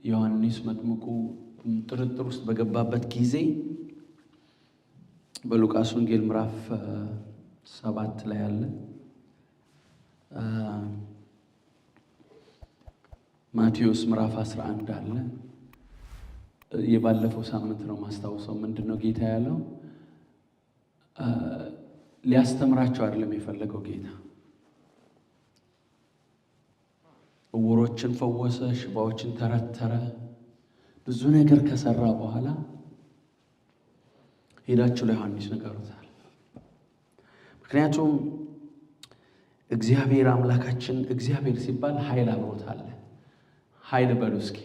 ዮሐንስ መጥምቁ ጥርጥር ውስጥ በገባበት ጊዜ በሉቃስ ወንጌል ምዕራፍ 7 ላይ አለ። ማቴዎስ ምዕራፍ 11 አለ። የባለፈው ሳምንት ነው ማስታወሰው። ምንድነው ጌታ ያለው? ሊያስተምራቸው አይደለም የፈለገው ጌታ። ዕውሮችን ፈወሰ፣ ሽባዎችን ተረተረ፣ ብዙ ነገር ከሰራ በኋላ ሄዳችሁ ለዮሐንስ ንገሩታል። ምክንያቱም እግዚአብሔር አምላካችን እግዚአብሔር ሲባል ኃይል አብሮት አለ። ኃይል በሉ እስኪ።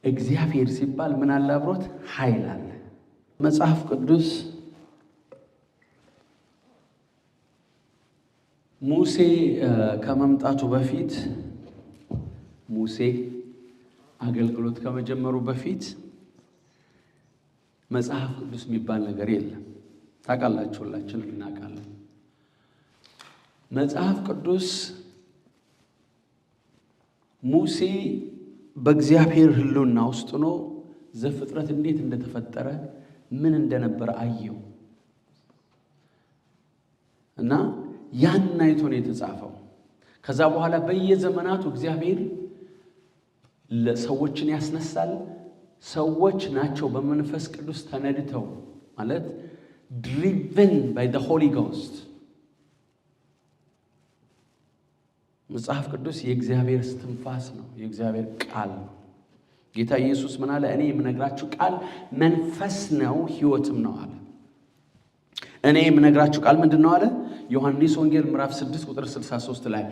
እግዚአብሔር ሲባል ምን አለ? አብሮት ኃይል አለ። መጽሐፍ ቅዱስ ሙሴ ከመምጣቱ በፊት ሙሴ አገልግሎት ከመጀመሩ በፊት መጽሐፍ ቅዱስ የሚባል ነገር የለም። ታውቃላችሁ፣ ሁላችንም እናውቃለን። መጽሐፍ ቅዱስ ሙሴ በእግዚአብሔር ሕልውና ውስጥ ሆኖ ዘፍጥረት እንዴት እንደተፈጠረ ምን እንደነበረ አየው እና ያን አይቶ ነው የተጻፈው። ከዛ በኋላ በየዘመናቱ እግዚአብሔር ለሰዎችን ያስነሳል። ሰዎች ናቸው በመንፈስ ቅዱስ ተነድተው ማለት driven by the Holy Ghost። መጽሐፍ ቅዱስ የእግዚአብሔር እስትንፋስ ነው፣ የእግዚአብሔር ቃል ነው። ጌታ ኢየሱስ ምን አለ? እኔ የምነግራችሁ ቃል መንፈስ ነው ሕይወትም ነው አለ። እኔ የምነግራችሁ ቃል ምንድን ነው አለ? ዮሐንስ ወንጌል ምዕራፍ 6 ቁጥር 63 ላይ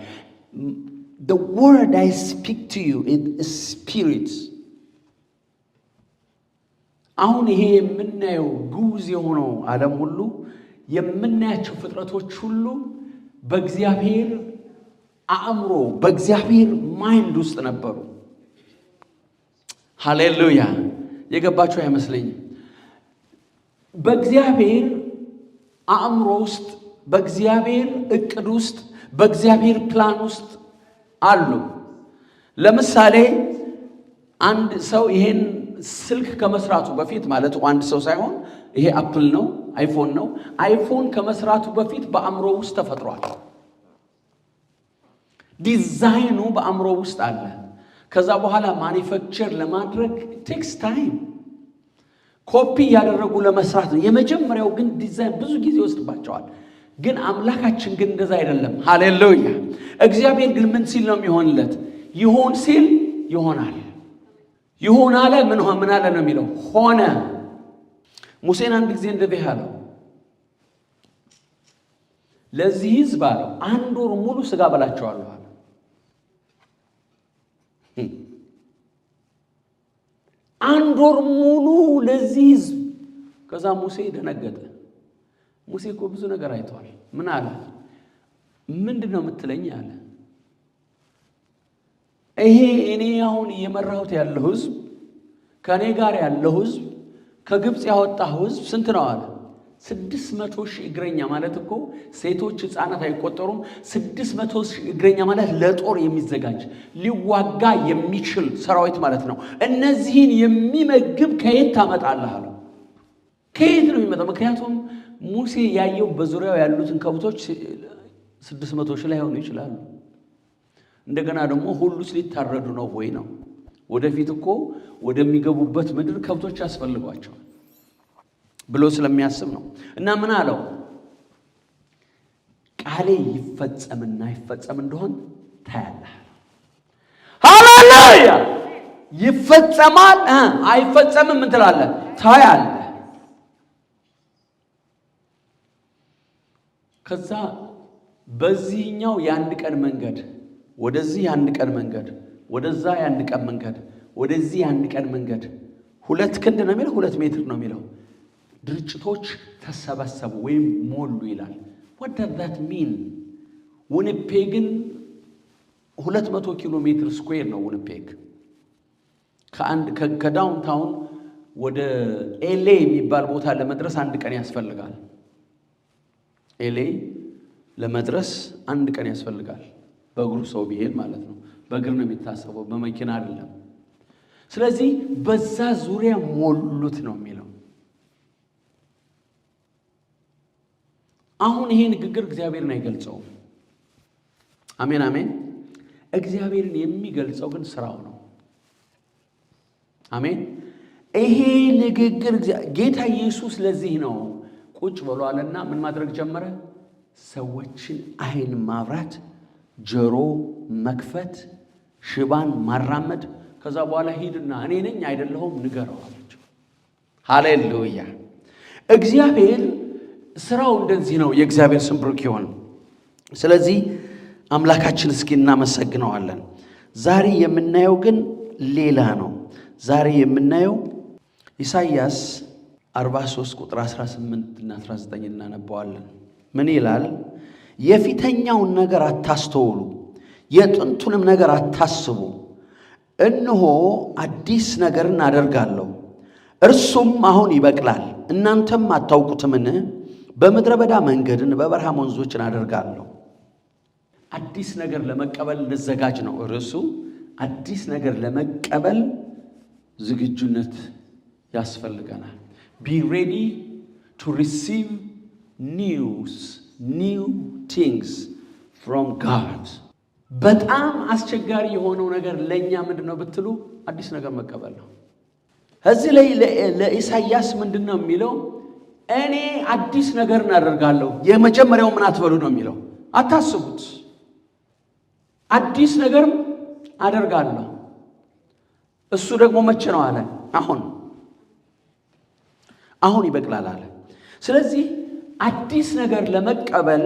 the word I speak to you is spirit። አሁን ይሄ የምናየው ግዑዝ የሆነው ዓለም ሁሉ የምናያቸው ፍጥረቶች ሁሉ በእግዚአብሔር አእምሮ በእግዚአብሔር ማይንድ ውስጥ ነበሩ። ሃሌሉያ! የገባችሁ አይመስለኝም። በእግዚአብሔር አእምሮ ውስጥ በእግዚአብሔር እቅድ ውስጥ በእግዚአብሔር ፕላን ውስጥ አሉ። ለምሳሌ አንድ ሰው ይሄን ስልክ ከመስራቱ በፊት ማለት አንድ ሰው ሳይሆን ይሄ አፕል ነው፣ አይፎን ነው። አይፎን ከመስራቱ በፊት በአእምሮ ውስጥ ተፈጥሯል። ዲዛይኑ በአእምሮ ውስጥ አለ። ከዛ በኋላ ማኒፋክቸር ለማድረግ ቴክስ ታይም ኮፒ ያደረጉ ለመስራት ነው። የመጀመሪያው ግን ዲዛይን ብዙ ጊዜ ይወስድባቸዋል። ግን አምላካችን ግን እንደዛ አይደለም። ሃሌሉያ! እግዚአብሔር ግን ምን ሲል ነው የሚሆንለት? ይሆን ሲል ይሆናል። ይሆን አለ ምን አለ ነው የሚለው? ሆነ። ሙሴን አንድ ጊዜ እንደዚህ አለው፣ ለዚህ ሕዝብ አለው 1 ወር ሙሉ ስጋ በላቸዋለሁ አለ። 1 ወር ሙሉ ለዚህ ሕዝብ። ከዛ ሙሴ ደነገጠ። ሙሴ እኮ ብዙ ነገር አይቷል። ምን አለ? ምንድን ነው የምትለኝ አለ። ይሄ እኔ አሁን እየመራሁት ያለው ሕዝብ ከእኔ ጋር ያለው ሕዝብ ከግብፅ ያወጣው ሕዝብ ስንት ነው አለ? 600,000 እግረኛ ማለት እኮ ሴቶች ሕፃናት አይቆጠሩም። 600,000 እግረኛ ማለት ለጦር የሚዘጋጅ ሊዋጋ የሚችል ሰራዊት ማለት ነው። እነዚህን የሚመግብ ከየት ታመጣለህ አለ። ከየት ነው የሚመጣው? ምክንያቱም ሙሴ ያየው በዙሪያው ያሉትን ከብቶች 600,000 ላይ ሆኑ ይችላሉ። እንደገና ደግሞ ሁሉስ ሊታረዱ ነው ወይ ነው? ወደፊት እኮ ወደሚገቡበት ምድር ከብቶች ያስፈልጓቸዋል ብሎ ስለሚያስብ ነው። እና ምን አለው? ቃሌ ይፈጸምና ይፈጸም እንደሆን ታያለህ። ሃሌሉያ! ይፈጸማል አይፈጸምም ምን ትላለህ? ታያለህ። ከዛ በዚህኛው የአንድ ቀን መንገድ ወደዚህ የአንድ ቀን መንገድ ወደዛ የአንድ ቀን መንገድ ወደዚህ የአንድ ቀን መንገድ 2 ክንድ ነው የሚለው 2 ሜትር ነው የሚለው ድርጭቶች ተሰበሰቡ ወይም ሞሉ ይላል። what does that mean? ዊኒፔግን 200 ኪሎ ሜትር ስኩዌር ነው ዊኒፔግ። ከዳውንታውን ወደ ኤሌ የሚባል ቦታ ለመድረስ 1 ቀን ያስፈልጋል። ኤሌ ለመድረስ 1 ቀን ያስፈልጋል። በእግሩ ሰው ቢሄድ ማለት ነው። በእግር ነው የሚታሰበው፣ በመኪና አይደለም። ስለዚህ በዛ ዙሪያ ሞሉት ነው የሚለው። አሁን ይሄ ንግግር እግዚአብሔርን አይገልጸውም። አሜን አሜን። እግዚአብሔርን የሚገልጸው ግን ስራው ነው። አሜን። ይሄ ንግግር ጌታ ኢየሱስ ለዚህ ነው ቁጭ ብሏልና ምን ማድረግ ጀመረ? ሰዎችን አይን ማብራት፣ ጆሮ መክፈት፣ ሽባን ማራመድ። ከዛ በኋላ ሂድና እኔ ነኝ አይደለሁም ንገረው አላቸው። ሃሌሉያ። እግዚአብሔር ስራው እንደዚህ ነው። የእግዚአብሔር ስም ብሩክ ይሁን። ስለዚህ አምላካችን እስኪ እናመሰግነዋለን። ዛሬ የምናየው ግን ሌላ ነው። ዛሬ የምናየው ኢሳይያስ 43 ቁጥር 18 እና 19 እናነባዋለን። ምን ይላል? የፊተኛውን ነገር አታስተውሉ፣ የጥንቱንም ነገር አታስቡ። እነሆ አዲስ ነገርን አደርጋለሁ፣ እርሱም አሁን ይበቅላል፣ እናንተም አታውቁትምን? በምድረ በዳ መንገድን በበረሃ ወንዞችን አደርጋለሁ። አዲስ ነገር ለመቀበል እንዘጋጅ ነው ርዕሱ። አዲስ ነገር ለመቀበል ዝግጁነት ያስፈልገናል። Be ready to receive new things from God. በጣም አስቸጋሪ የሆነው ነገር ለኛ ምንድነው ብትሉ አዲስ ነገር መቀበል ነው። እዚህ ላይ ለኢሳይያስ ምንድነው የሚለው? እኔ አዲስ ነገር እናደርጋለሁ። የመጀመሪያው ምን አትበሉ ነው የሚለው? አታስቡት። አዲስ ነገር አደርጋለሁ። እሱ ደግሞ መቼ ነው አለ? አሁን ይበቅላል አለ። ስለዚህ አዲስ ነገር ለመቀበል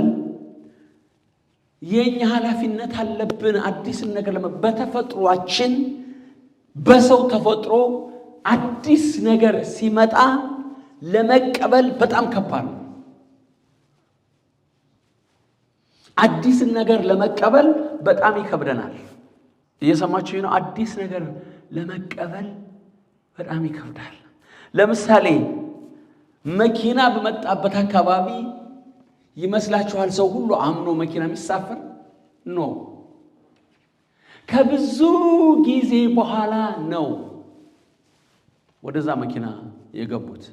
የኛ ኃላፊነት አለብን። አዲስ ነገር በተፈጥሯችን በሰው ተፈጥሮ አዲስ ነገር ሲመጣ ለመቀበል በጣም ከባድ ነው። አዲስ ነገር ለመቀበል በጣም ይከብደናል። እየሰማችሁ ነው? አዲስ ነገር ለመቀበል በጣም ይከብዳል። ለምሳሌ መኪና በመጣበት አካባቢ ይመስላችኋል ሰው ሁሉ አምኖ መኪና የሚሳፈር ነው? ከብዙ ጊዜ በኋላ ነው ወደዛ መኪና የገቡት።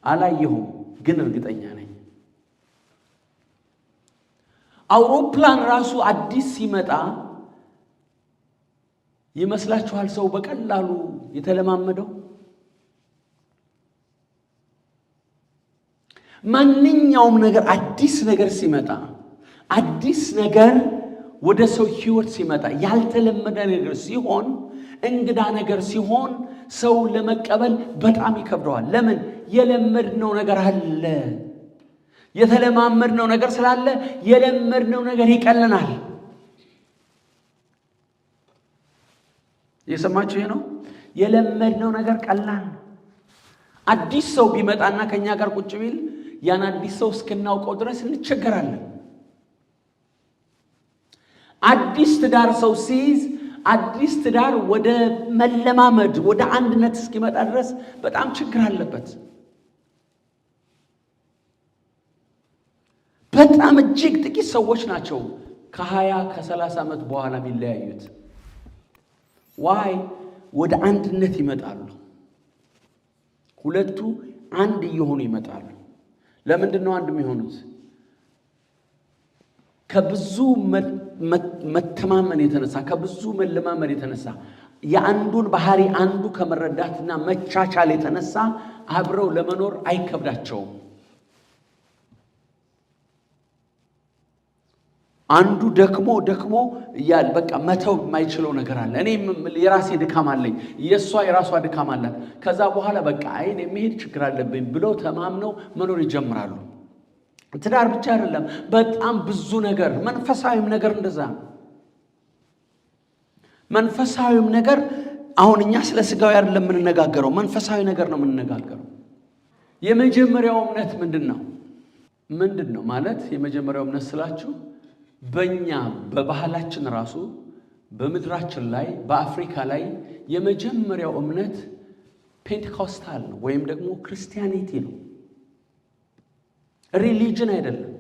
አላየሁም ግን እርግጠኛ ነኝ። አውሮፕላን ራሱ አዲስ ሲመጣ ይመስላችኋል ሰው በቀላሉ የተለማመደው? ማንኛውም ነገር አዲስ ነገር ሲመጣ፣ አዲስ ነገር ወደ ሰው ህይወት ሲመጣ፣ ያልተለመደ ነገር ሲሆን፣ እንግዳ ነገር ሲሆን ሰው ለመቀበል በጣም ይከብደዋል። ለምን? የለመድነው ነገር አለ። የተለማመድነው ነገር ስላለ የለመድነው ነገር ይቀለናል። የሰማችሁ ይሄ ነው? የለመድነው ነገር ቀላል። አዲስ ሰው ቢመጣና ከኛ ጋር ቁጭ ቢል ያን አዲስ ሰው እስክናውቀው ድረስ እንቸገራለን። አዲስ ትዳር ሰው ሲይዝ አዲስ ትዳር ወደ መለማመድ ወደ አንድነት እስኪመጣ ድረስ በጣም ችግር አለበት። በጣም እጅግ ጥቂት ሰዎች ናቸው ከ20 ከ30 ዓመት በኋላ የሚለያዩት። ዋይ? ወደ አንድነት ይመጣሉ። ሁለቱ አንድ እየሆኑ ይመጣሉ። ለምንድን ነው አንድ የሚሆኑት? ከብዙ መተማመን የተነሳ ከብዙ መለማመን የተነሳ የአንዱን ባህሪ አንዱ ከመረዳትና መቻቻል የተነሳ አብረው ለመኖር አይከብዳቸውም። አንዱ ደክሞ ያል በቃ መተው የማይችለው ነገር አለ። እኔ የራሴ ድካም አለኝ፣ የሷ የራሷ ድካም አላት። ከዛ በኋላ በቃ አይን የሚሄድ ችግር አለብኝ ብለው ተማምነው መኖር ይጀምራሉ። ትዳር ብቻ አይደለም፣ በጣም ብዙ ነገር፣ መንፈሳዊም ነገር እንደዛ ነው። መንፈሳዊም ነገር አሁን እኛ ስለ ስጋዊ አይደለም የምንነጋገረው፣ መንፈሳዊ ነገር ነው የምንነጋገረው። የመጀመሪያው እምነት ምንድን ነው ማለት? የመጀመሪያው እምነት ስላችሁ በእኛ በባህላችን ራሱ በምድራችን ላይ በአፍሪካ ላይ የመጀመሪያው እምነት ፔንቴኮስታል ነው ወይም ደግሞ ክርስቲያኒቲ ነው። ሪሊጅን አይደለም።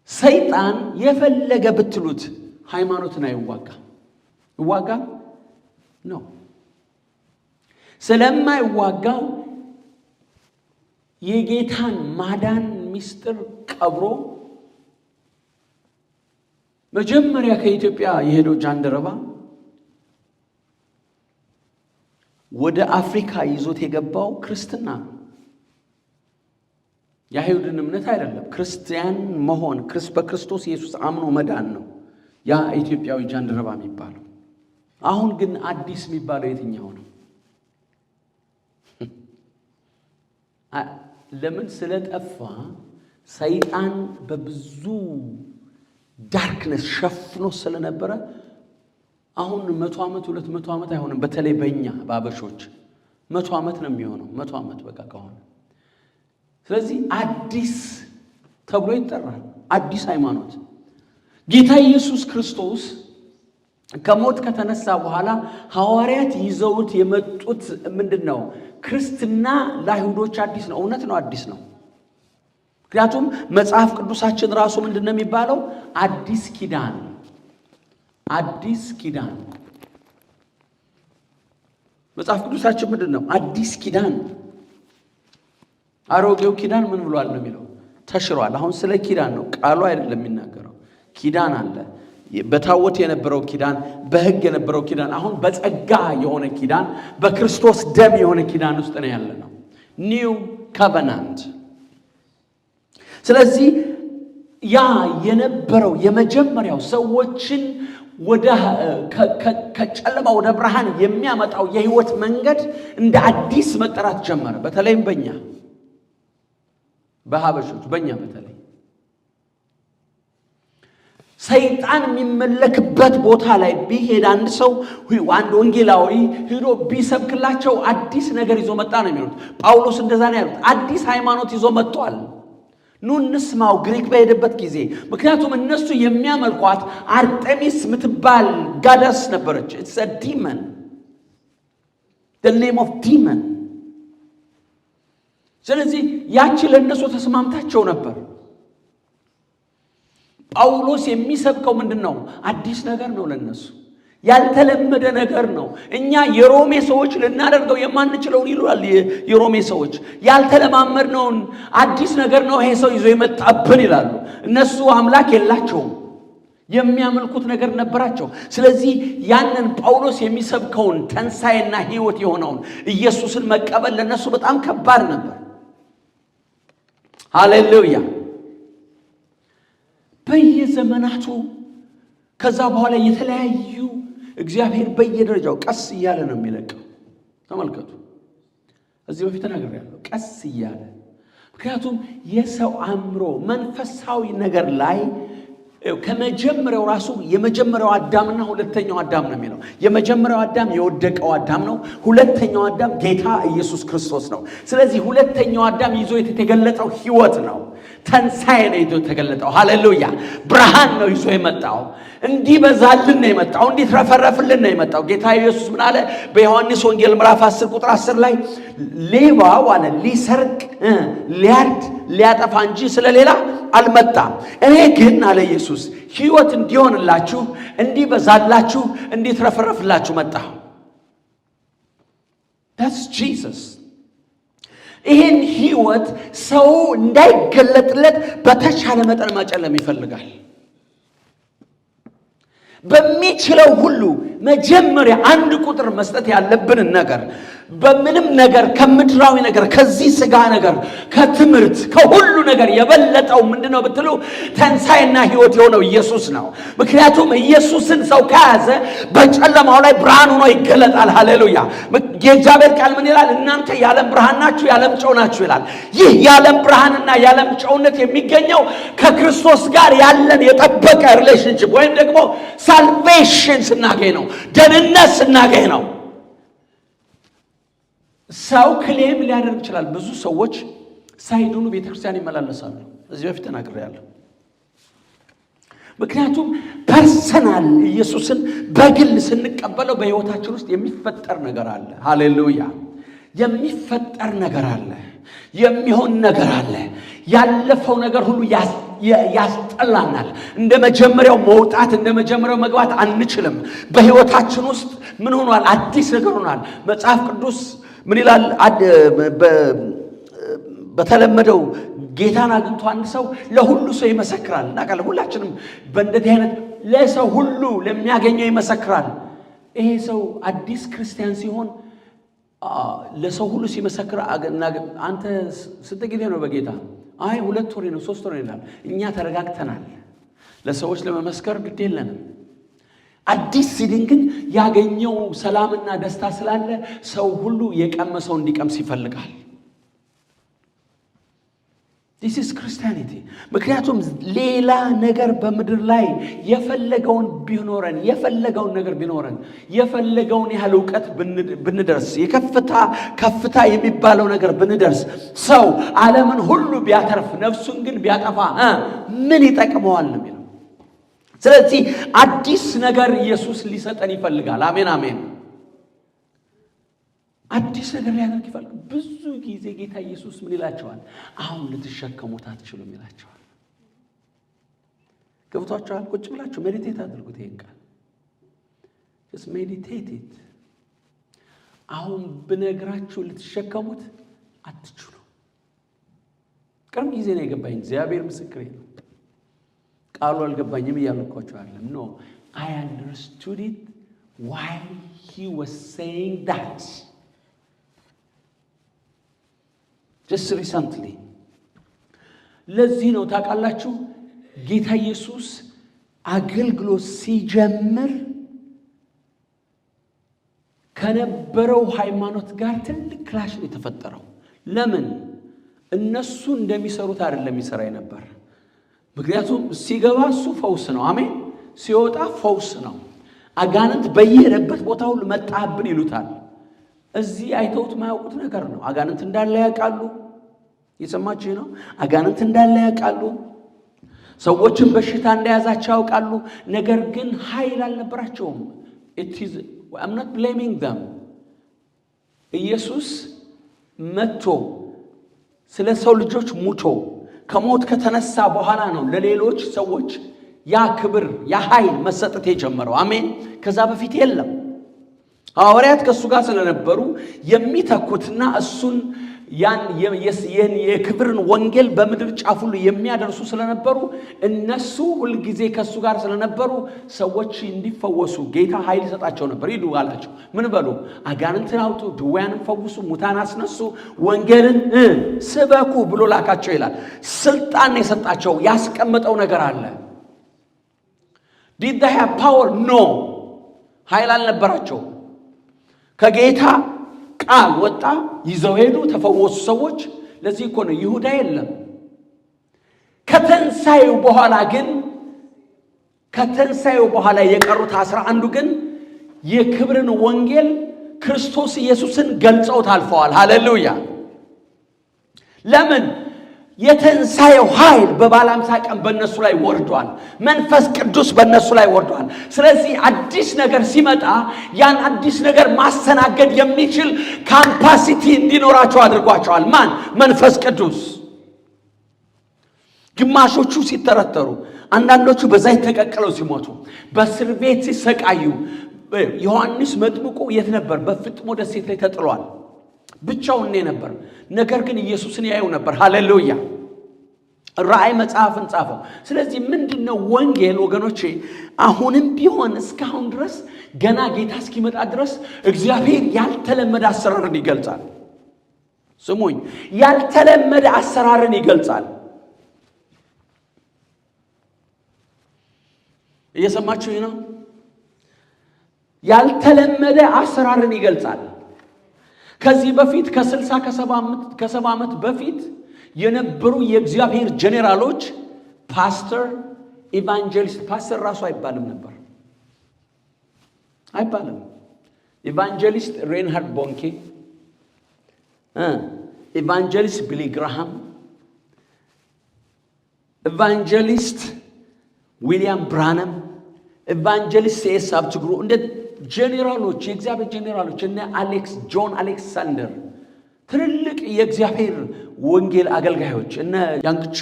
ሰይጣን የፈለገ ብትሉት ሃይማኖትን አይዋጋም። ይዋጋ ነው። ስለማይዋጋው የጌታን ማዳን ምስጢር ቀብሮ መጀመሪያ ከኢትዮጵያ የሄደው ጃንደረባ ወደ አፍሪካ ይዞት የገባው ክርስትና ነው። የአይሁድን እምነት አይደለም። ክርስቲያን መሆን በክርስቶስ ኢየሱስ አምኖ መዳን ነው ያ ኢትዮጵያዊ ጃንደረባ የሚባለው። አሁን ግን አዲስ የሚባለው የትኛው ነው? ለምን ስለጠፋ ሰይጣን በብዙ ዳርክነስ ሸፍኖ ስለነበረ አሁን 100 ዓመት 200 ዓመት አይሆንም። በተለይ በእኛ በአበሾች 100 ዓመት ነው የሚሆነው። 100 ዓመት በቃ ከሆነ ስለዚህ አዲስ ተብሎ ይጠራል። አዲስ ሃይማኖት ጌታ ኢየሱስ ክርስቶስ ከሞት ከተነሳ በኋላ ሐዋርያት ይዘውት የመጡት ምንድነው? ክርስትና ለአይሁዶች አዲስ ነው። እውነት ነው፣ አዲስ ነው። ምክንያቱም መጽሐፍ ቅዱሳችን ራሱ ምንድነው የሚባለው? አዲስ ኪዳን። አዲስ ኪዳን መጽሐፍ ቅዱሳችን ምንድነው? አዲስ ኪዳን። አሮጌው ኪዳን ምን ብሏል ነው የሚለው? ተሽሯል። አሁን ስለ ኪዳን ነው፣ ቃሉ አይደለም የሚናገረው። ኪዳን አለ። በታወት የነበረው ኪዳን፣ በሕግ የነበረው ኪዳን፣ አሁን በጸጋ የሆነ ኪዳን፣ በክርስቶስ ደም የሆነ ኪዳን ውስጥ ነው ያለ ነው። ኒው ኮቨናንት። ስለዚህ ያ የነበረው የመጀመሪያው ሰዎችን ወደ ከጨለማ ወደ ብርሃን የሚያመጣው የህይወት መንገድ እንደ አዲስ መጠራት ጀመረ። በተለይም በእኛ በሐበሾች፣ በእኛ በተለይ ሰይጣን የሚመለክበት ቦታ ላይ ቢሄድ አንድ ሰው አንድ ወንጌላዊ ሄዶ ቢሰብክላቸው አዲስ ነገር ይዞ መጣ ነው የሚሉት። ጳውሎስ እንደዛ ነው ያሉት። አዲስ ሃይማኖት ይዞ መጥቷል፣ ኑ እንስማው። ግሪክ በሄደበት ጊዜ ምክንያቱም እነሱ የሚያመልኳት አርጤሚስ ምትባል ጋዳስ ነበረች። it's a demon, the name of demon። ስለዚህ ያቺ ለነሱ ተስማምታቸው ነበር። ጳውሎስ የሚሰብከው ምንድነው? አዲስ ነገር ነው ለነሱ፣ ያልተለመደ ነገር ነው። እኛ የሮሜ ሰዎች ልናደርገው የማንችለውን ይሉላል የሮሜ ሰዎች። ያልተለማመድነውን አዲስ ነገር ነው ይሄ ሰው ይዞ የመጣብን ይላሉ። እነሱ አምላክ የላቸውም፣ የሚያመልኩት ነገር ነበራቸው። ስለዚህ ያንን ጳውሎስ የሚሰብከውን ተንሳኤና ሕይወት የሆነውን ኢየሱስን መቀበል ለነሱ በጣም ከባድ ነበር። ሃሌሉያ። በየዘመናቱ ከዛ በኋላ የተለያዩ እግዚአብሔር በየደረጃው ቀስ እያለ ነው የሚለቀው። ተመልከቱ፣ እዚህ በፊት ተናግሬያለሁ፣ ቀስ እያለ። ምክንያቱም የሰው አእምሮ መንፈሳዊ ነገር ላይ ከመጀመሪያው ራሱ የመጀመሪያው አዳምና ሁለተኛው አዳም ነው የሚለው። የመጀመሪያው አዳም የወደቀው አዳም ነው። ሁለተኛው አዳም ጌታ ኢየሱስ ክርስቶስ ነው። ስለዚህ ሁለተኛው አዳም ይዞ የተገለጠው ሕይወት ነው። ተንሳኤ ነው ይዞ የተገለጠው። ሃሌሉያ። ብርሃን ነው ይዞ የመጣው። እንዲበዛልን ነው የመጣው፣ እንዲትረፈረፍልን ነው የመጣው። ጌታ ኢየሱስ ምን አለ? በዮሐንስ ወንጌል ምዕራፍ 10 ቁጥር 10 ላይ ሌባው አለ ሊሰርቅ ሊያርድ ሊያጠፋ እንጂ ስለሌላ አልመጣም። እኔ ግን አለ ኢየሱስ ሕይወት እንዲሆንላችሁ እንዲበዛላችሁ እንዲትረፈረፍላችሁ መጣሁ። that's Jesus። ይህን ሕይወት ሰው እንዳይገለጥለት በተቻለ መጠን ማጨለም ይፈልጋል። በሚችለው ሁሉ መጀመሪያ አንድ ቁጥር መስጠት ያለብንን ነገር በምንም ነገር ከምድራዊ ነገር ከዚህ ሥጋ ነገር ከትምህርት ከሁሉ ነገር የበለጠው ምንድነው ብትሉ ተንሳኤና ሕይወት የሆነው ኢየሱስ ነው። ምክንያቱም ኢየሱስን ሰው ከያዘ በጨለማው ላይ ብርሃን ሆኖ ይገለጣል። ሃሌሉያ። የእግዚአብሔር ቃል ምን ይላል? እናንተ የዓለም ብርሃን ናችሁ፣ የዓለም ጨው ናችሁ ይላል። ይህ የዓለም ብርሃንና የዓለም ጨውነት የሚገኘው ከክርስቶስ ጋር ያለን የጠበቀ ሪሌሽንሺፕ ወይም ደግሞ ሳልቬሽን ስናገኝ ነው፣ ደህንነት ስናገኝ ነው። ሰው ክሌም ሊያደርግ ይችላል። ብዙ ሰዎች ሳይድኑ ቤተክርስቲያን ይመላለሳሉ። እዚህ በፊት ተናግሬያለሁ። ምክንያቱም ፐርሰናል ኢየሱስን በግል ስንቀበለው በሕይወታችን ውስጥ የሚፈጠር ነገር አለ። ሃሌሉያ። የሚፈጠር ነገር አለ፣ የሚሆን ነገር አለ። ያለፈው ነገር ሁሉ ያስጠላናል። እንደ መጀመሪያው መውጣት እንደ መጀመሪያው መግባት አንችልም። በህይወታችን ውስጥ ምን ሆኗል? አዲስ ነገር ሆኗል። መጽሐፍ ቅዱስ ምን ይላል? በተለመደው ጌታን አግኝቶ አንድ ሰው ለሁሉ ሰው ይመሰክራል። እናውቃለን ሁላችንም በእንደዚህ አይነት ለሰው ሁሉ ለሚያገኘው ይመሰክራል። ይሄ ሰው አዲስ ክርስቲያን ሲሆን ለሰው ሁሉ ሲመሰክር አንተ ስንት ጊዜ ነው በጌታ? አይ 2 ወር ነው 3 ወር ይላል። እኛ ተረጋግተናል። ለሰዎች ለመመስከር ግድ የለንም። አዲስ ሲድን ግን ያገኘው ሰላምና ደስታ ስላለ ሰው ሁሉ የቀመሰው እንዲቀምስ ይፈልጋል። This is Christianity. ምክንያቱም ሌላ ነገር በምድር ላይ የፈለገውን ነገር ቢኖረን የፈለገውን ያህል ዕውቀት ብንደርስ ከፍታ የሚባለው ነገር ብንደርስ ሰው ዓለምን ሁሉ ቢያተርፍ ነፍሱን ግን ቢያጠፋ ምን ይጠቅመዋል ነው የሚለው። ስለዚህ አዲስ ነገር ኢየሱስ ሊሰጠን ይፈልጋል። አሜን አሜን። አዲስ ነገር ሊያደርግ ይፈልጋል። ብዙ ጊዜ ጌታ ኢየሱስ ምን ይላቸዋል? አሁን ልትሸከሙት አትችሉም ይላቸዋል። ገብቷቸዋል? ቁጭ ብላችሁ ሜዲቴት አድርጉት። ይሄን ቃል just meditate it። አሁን ብነግራችሁ ልትሸከሙት አትችሉ። ቅርብ ጊዜ ነው የገባኝ። እግዚአብሔር ምስክሬ ነው። ቃሉ አልገባኝም እያልኳችሁ አይደለም። No, I understood it why he was saying that. just recently ለዚህ ነው ታውቃላችሁ ጌታ ኢየሱስ አገልግሎት ሲጀምር ከነበረው ሃይማኖት ጋር ትልቅ ክላሽ ነው የተፈጠረው። ለምን? እነሱ እንደሚሰሩት አይደለም ይሰራ ነበር። ምክንያቱም ሲገባ እሱ ፈውስ ነው። አሜን። ሲወጣ ፈውስ ነው። አጋንንት በየሄደበት ቦታ ሁሉ መጣብን ይሉታል። እዚህ አይተውት ማያውቁት ነገር ነው። አጋንንት እንዳለ ያውቃሉ። የሰማችሁ ነው። አጋንንት እንዳለ ያውቃሉ። ሰዎችን በሽታ እንደያዛቸው ያውቃሉ። ነገር ግን ኃይል አልነበራቸውም። I'm not blaming them። ኢየሱስ መጥቶ ስለ ሰው ልጆች ሙቶ ከሞት ከተነሳ በኋላ ነው ለሌሎች ሰዎች ያ ክብር ያ ኃይል መሰጠት የጀመረው። አሜን። ከዛ በፊት የለም። ሐዋርያት ከሱ ጋር ስለነበሩ የሚተኩትና እሱን ያን የክብርን ወንጌል በምድር ጫፍ ሁሉ የሚያደርሱ ስለነበሩ እነሱ ሁሉ ጊዜ ከሱ ጋር ስለነበሩ ሰዎች እንዲፈወሱ ጌታ ኃይል ይሰጣቸው ነበር። ሂዱ አላቸው። ምን በሉ? አጋንንትን አውጡ፣ ድውያንን ፈውሱ፣ ሙታን አስነሱ፣ ወንጌልን ስበኩ ብሎ ላካቸው ይላል። ስልጣን የሰጣቸው ያስቀመጠው ነገር አለ። Did they have power? No. ኃይል አልነበራቸው። ከጌታ ቃል ወጣ፣ ይዘው ሄዱ፣ ተፈወሱ ሰዎች። ለዚህ እኮ ነው ይሁዳ የለም። ከተንሳኤው በኋላ የቀሩት 11 ግን የክብርን ወንጌል ክርስቶስ ኢየሱስን ገልጸው ታልፈዋል። ሃሌሉያ። ለምን? የተንሳኤው ኃይል በበዓለ ሃምሳ ቀን በእነሱ ላይ ወርዷል። መንፈስ ቅዱስ በእነሱ ላይ ወርዷል። ስለዚህ አዲስ ነገር ሲመጣ ያን አዲስ ነገር ማስተናገድ የሚችል ካፓሲቲ እንዲኖራቸው አድርጓቸዋል። ማን? መንፈስ ቅዱስ። ግማሾቹ ሲተረተሩ፣ አንዳንዶቹ በዛይት ተቀቅለው ሲሞቱ፣ በእስር ቤት ሲሰቃዩ። ዮሐንስ መጥምቁ የት ነበር? በፍጥሞ ደሴት ላይ ተጥሏል። ብቻውን ነበር። ነገር ግን ኢየሱስን ያዩ ነበር። ሃሌሉያ። ራእይ መጽሐፍን ጻፈው። ስለዚህ ምንድነው ወንጌል ወገኖቼ? አሁንም ቢሆን እስካሁን ድረስ ገና ጌታ እስኪመጣ ድረስ እግዚአብሔር ያልተለመደ አሰራርን ይገልጻል። ስሙኝ፣ ያልተለመደ አሰራርን ይገልጻል። እየሰማችሁ ነው? ያልተለመደ አሰራርን ይገልጻል። ከዚህ በፊት ከ60 ዓመት በፊት የነበሩ የእግዚአብሔር ጄኔራሎች ፓስተር፣ ኢቫንጀሊስት፣ ፓስተር ራሱ አይባልም ነበር። አይባልም። ኢቫንጀሊስት ሬንሃርድ ቦንኬ፣ ኢቫንጀሊስት ቢሊ ግራሃም፣ ኢቫንጀሊስት ዊሊያም ብራነም፣ ኢቫንጀሊስት ሴስ አብትግሩ እንደ ጄኔራሎች የእግዚአብሔር ጄኔራሎች እነ ጆን አሌክሳንደር ትልልቅ የእግዚአብሔር ወንጌል አገልጋዮች እነ ያንግቹ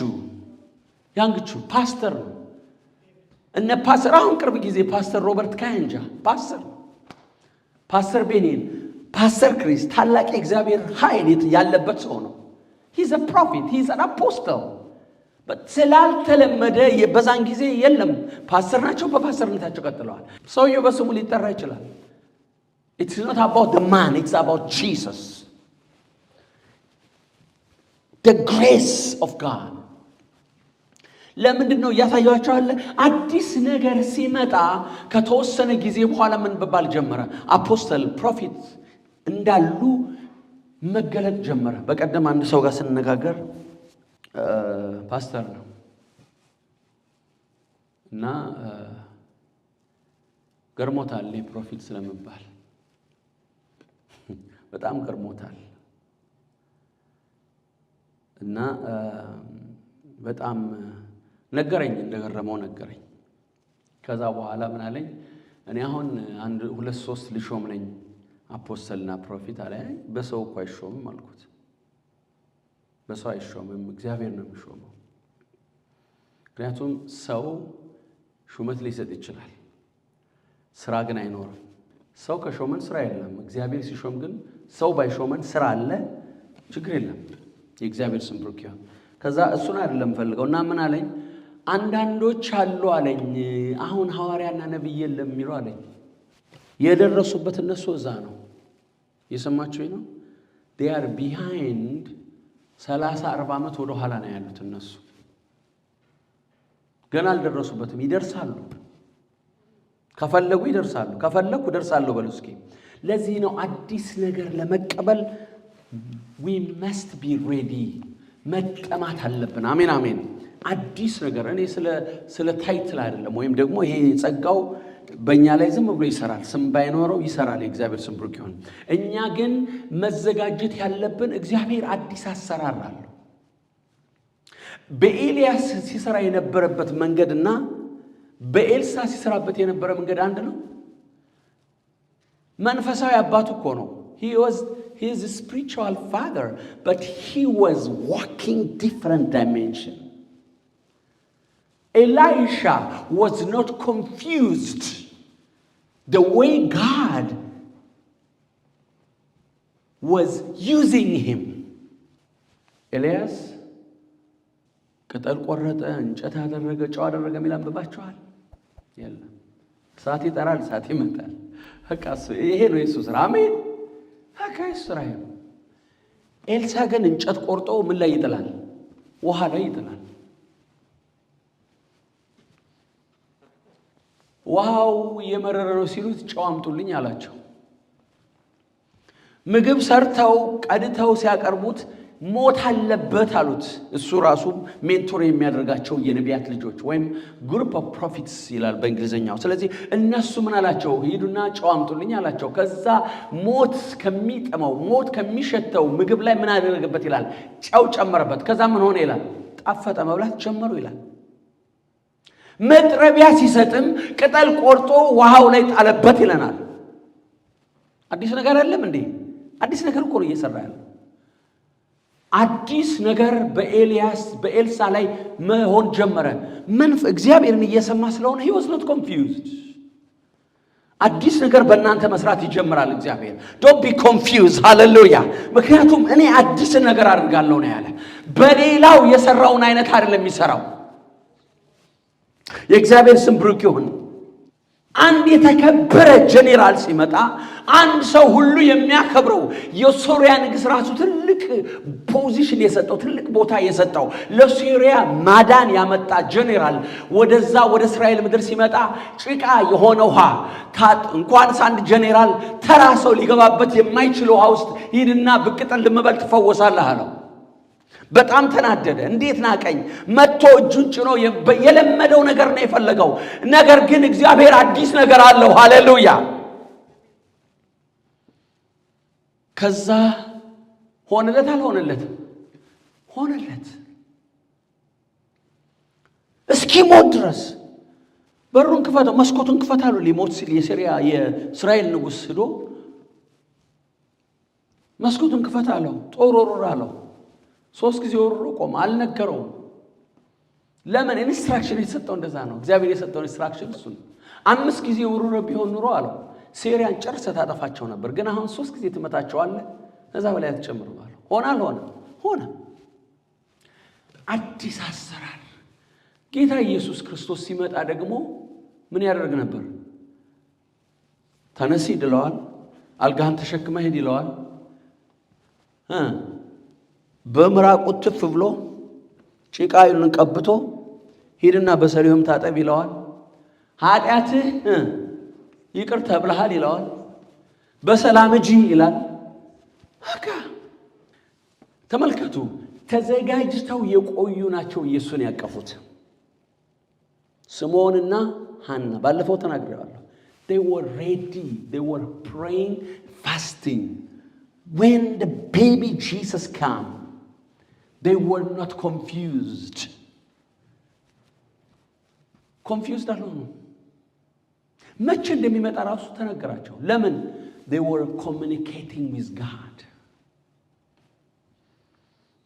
ያንግቹ ፓስተር ነው። እነ ፓስተር አሁን ቅርብ ጊዜ ፓስተር ሮበርት ካያንጃ ፓስተር ቤኒን ፓስተር ክሪስ ታላቅ እግዚአብሔር ኃይል ያለበት ሰው ነው። he's a prophet, he's an apostle. ስላልተለመደ በዛን ጊዜ የለም ፓስተር ናቸው በፓስተርነታቸው ቀጥለዋል። ሰውየው በስሙ ሊጠራ ይችላል። It's not about the man, it's about Jesus. The grace of God. ለምንድን ነው ያሳያቸዋል? አዲስ ነገር ሲመጣ ከተወሰነ ጊዜ በኋላ ምን በባል ጀመረ? አፖስቶል ፕሮፌት እንዳሉ መገለጥ ጀመረ። በቀደም አንድ ሰው ጋር ስንነጋገር ፓስተር ነው እና ገርሞታል ፕሮፌት ስለመባል በጣም ገርሞታል እና በጣም ነገረኝ እንደገረመው ነገረኝ። ከዛ በኋላ ምን አለኝ? እኔ አሁን 1 2 3 ልሾም ነኝ አፖስቶልና ፕሮፌት አለ። በሰው እኮ አይሾምም አልኩት። በሰው አይሾምም፣ እግዚአብሔር ነው የሚሾመው። ምክንያቱም ሰው ሹመት ሊሰጥ ይችላል፣ ስራ ግን አይኖርም። ሰው ከሾመን ስራ የለም። እግዚአብሔር ሲሾም ግን ሰው ባይሾመን ስራ አለ፣ ችግር የለም። የእግዚአብሔር ስም ብሩክ ይሁን። ከዛ እሱን አይደለም ፈልገውና ምን አለኝ? አንዳንዶች አሉ አለኝ አሁን ሐዋርያና ነብይ የለም የሚሉ አለኝ። የደረሱበት እነሱ እዛ ነው። የሰማችሁኝ ነው? they are behind 30-40 ዓመት ወደ ኋላ ነው ያሉት እነሱ። ገና አልደረሱበትም። ይደርሳሉ፣ ከፈለጉ ይደርሳሉ። ከፈለኩ ደርሳለሁ በሉ እስኪ። ለዚህ ነው አዲስ ነገር ለመቀበል we must be ready መጠማት አለብን። አሜን አሜን። አዲስ ነገር እኔ ስለ ታይትል አይደለም ወይም ደግሞ ይሄ ጸጋው በእኛ ላይ ዝም ብሎ ይሰራል፣ ስም ባይኖረው ይሰራል። የእግዚአብሔር ስም ብሩክ ይሁን። እኛ ግን መዘጋጀት ያለብን እግዚአብሔር አዲስ አሰራር አለው። በኤልያስ ሲሰራ የነበረበት መንገድና በኤልሳ ሲሰራበት የነበረ መንገድ አንድ ነው። መንፈሳዊ አባቱ እኮ ነው። he is a spiritual father, but he was walking different dimension. Elisha was not confused the way God was using him. Elias ቅጠል ቆረጠ፣ እንጨት አደረገ፣ ጨው አደረገ የሚል አንብባችኋል? የለም። እሳት ይጠራል፣ እሳት ይመጣል። በቃ ይሄ ነው የሱ ስራ። አሜን። በቃ የሱ ስራ ይሄ ነው። ኤልሳ ግን እንጨት ቆርጦ ምን ላይ ይጥላል? ውሃ ላይ ይጥላል። ውሃው እየመረረ ነው ሲሉት ጨው አምጡልኝ አላቸው። ምግብ ሰርተው ቀድተው ሲያቀርቡት ሞት አለበት አሉት። እሱ ራሱ ሜንቶር የሚያደርጋቸው የነቢያት ልጆች ወይም ግሩፕ ኦፍ ፕሮፊትስ ይላል በእንግሊዘኛው። ስለዚህ እነሱ ምን አላቸው? ሂዱና ጨው አምጡልኝ አላቸው። ከዛ ሞት ከሚጠመው ሞት ከሚሸተው ምግብ ላይ ምን አደረገበት ይላል? ጨው ጨመረበት። ከዛ ምን ሆነ ይላል? ጣፈጠ፣ መብላት ጀመሩ ይላል። መጥረቢያ ሲሰጥም ቅጠል ቆርጦ ውሃው ላይ ጣለበት ይለናል። አዲስ ነገር አይደለም እንዴ? አዲስ ነገር እኮ ነው እየሰራ ያለው። አዲስ ነገር በኤልሳ ላይ መሆን ጀመረ። እግዚአብሔርን እየሰማ ስለሆነ he was not confused። አዲስ ነገር በእናንተ መስራት ይጀምራል እግዚአብሔር። don't be confused ሃሌሉያ። ምክንያቱም እኔ አዲስ ነገር አድርጋለሁ ነው ያለ። በሌላው የሰራውን አይነት አይደለም የሚሰራው። የእግዚአብሔር ስም ብሩክ ይሁን። አንድ የተከበረ ጄኔራል ሲመጣ አንድ ሰው ሁሉ የሚያከብረው የሶሪያ ንጉስ ራሱ ትልቅ ፖዚሽን የሰጠው ትልቅ ቦታ የሰጠው ለሶሪያ ማዳን ያመጣ ጄኔራል ወደዛ ወደ እስራኤል ምድር ሲመጣ ጭቃ የሆነ ውሃ እንኳንስ አንድ ጄኔራል ተራ ሰው ሊገባበት የማይችል ውሃ ውስጥ ሂድና ብቅጠል ልመበል ትፈወሳለህ አለው። በጣም ተናደደ። እንዴት ናቀኝ? መጥቶ እጁን ጭኖ የለመደው ነገር ነው የፈለገው። ነገር ግን እግዚአብሔር አዲስ ነገር አለው። ሃሌሉያ። ከዛ ሆነለት አልሆነለትም? ሆነለት። እስኪሞት ድረስ በሩን ክፈተው፣ መስኮቱን ክፈታሉ። ሊሞት ሲል የእስራኤል ንጉስ ሄዶ መስኮቱን ክፈታለው፣ ጦር ወርውር አለው። 3 ጊዜ ወርሮ ቆመ። አልነገረውም። ለምን ኢንስትራክሽን የተሰጠው እንደዛ ነው። እግዚአብሔር የሰጠው ኢንስትራክሽን እሱ ነው። 5 ጊዜ ውሩረ ቢሆን ኑሮ አለው ሴሪያን ጨርሰህ ታጠፋቸው ነበር። ግን አሁን 3 ጊዜ ትመታቸዋለህ፣ ከዛ በላይ አትጨምርም አለው። ሆነ። አዲስ አሰራር። ጌታ ኢየሱስ ክርስቶስ ሲመጣ ደግሞ ምን ያደርግ ነበር? ተነስ ሂድ ይለዋል። አልጋህን ተሸክመህ ሂድ ይለዋል። በምራቁ ትፍ ብሎ ጭቃዩን ቀብቶ ሂድና በሰሊሆም ታጠብ ይለዋል። ኃጢአትህ ይቅር ተብለሃል ይለዋል። በሰላም ሂጂ ይላል። በቃ ተመልከቱ፣ ተዘጋጅተው የቆዩ ናቸው ኢየሱስን ያቀፉት። ስምዖንና ሐና ባለፈው ተናግሬዋለሁ። they were ready, they were praying, fasting. When the baby Jesus came, they were not confused alone. መቼ እንደሚመጣ ራሱ ተነገራቸው። ለምን? they were communicating with God.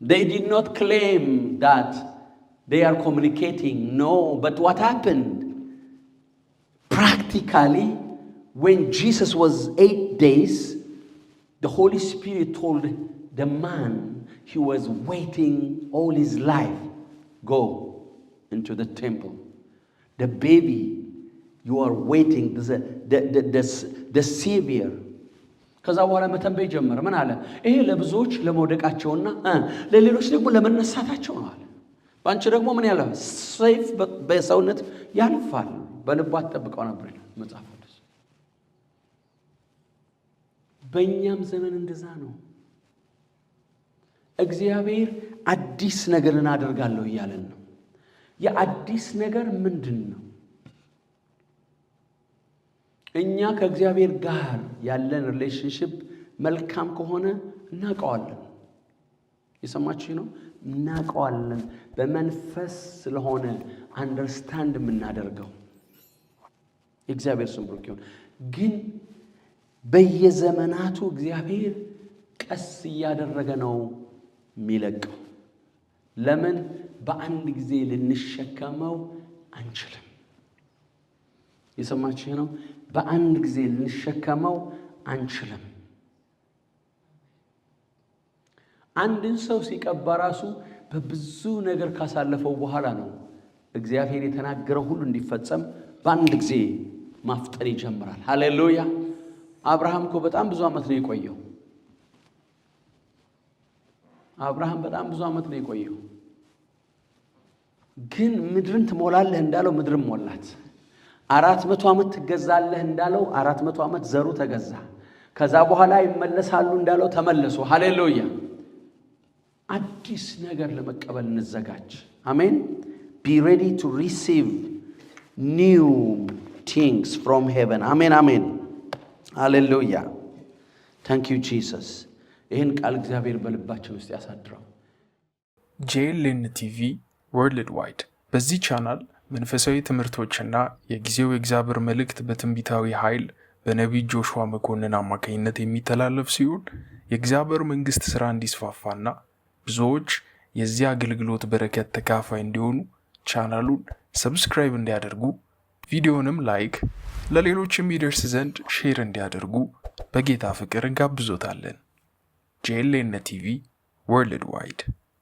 They did not claim that they are communicating. No, but what happened? Practically, when Jesus was 8 days, the Holy Spirit told the man he was waiting all his life, go into the temple. The baby you are waiting, the Savior. ከዛ በኋላ መተንበይ ጀመረ። ምን አለ? ይሄ ለብዙዎች ለመውደቃቸውና ለሌሎች ደግሞ ለመነሳታቸው ነው አለ። ባንቺ ደግሞ ምን ያለ ሰይፍ በሰውነት ያልፋል፣ በልቧ ተጠብቀው ነበር መጽሐፍ ቅዱስ። በእኛም ዘመን እንደዛ ነው። እግዚአብሔር አዲስ ነገርን አደርጋለሁ እያለን ነው። የአዲስ ነገር ምንድን ነው? እኛ ከእግዚአብሔር ጋር ያለን ሪሌሽንሺፕ መልካም ከሆነ እናውቀዋለን። የሰማችሁ ነው። እናውቀዋለን። በመንፈስ ስለሆነ አንደርስታንድ የምናደርገው የእግዚአብሔር ስም ብሩክ ይሁን። ግን በየዘመናቱ እግዚአብሔር ቀስ እያደረገ ነው የሚለቀው። ለምን? በአንድ ጊዜ ልንሸከመው አንችልም። የሰማችሁ ነው። በአንድ ጊዜ ልንሸከመው አንችልም። አንድን ሰው ሲቀባ ራሱ በብዙ ነገር ካሳለፈው በኋላ ነው እግዚአብሔር የተናገረው ሁሉ እንዲፈጸም በአንድ ጊዜ ማፍጠር ይጀምራል። ሃሌሉያ። አብርሃም እኮ በጣም ብዙ ዓመት ነው የቆየው። ግን ምድርን ትሞላለህ እንዳለው ምድርን ሞላት። 400 ዓመት ትገዛለህ እንዳለው 400 ዓመት ዘሩ ተገዛ። ከዛ በኋላ ይመለሳሉ እንዳለው ተመለሱ። ሃሌሉያ። አዲስ ነገር ለመቀበል እንዘጋጅ። አሜን። be ready to receive new things from heaven. አሜን። ሃሌሉያ። thank you Jesus። ይህን ቃል እግዚአብሔር በልባችን ውስጥ ያሳድረው። JLN TV ወርልድ ዋይድ በዚህ ቻናል መንፈሳዊ ትምህርቶችና የጊዜው የእግዚአብሔር መልእክት በትንቢታዊ ኃይል በነቢይ ጆሹዋ መኮንን አማካኝነት የሚተላለፍ ሲሆን የእግዚአብሔር መንግስት ሥራ እንዲስፋፋና ብዙዎች የዚህ አገልግሎት በረከት ተካፋይ እንዲሆኑ ቻናሉን ሰብስክራይብ እንዲያደርጉ፣ ቪዲዮንም ላይክ፣ ለሌሎችም ይደርስ ዘንድ ሼር እንዲያደርጉ በጌታ ፍቅር እንጋብዞታለን። JLN TV ወርልድ ዋይድ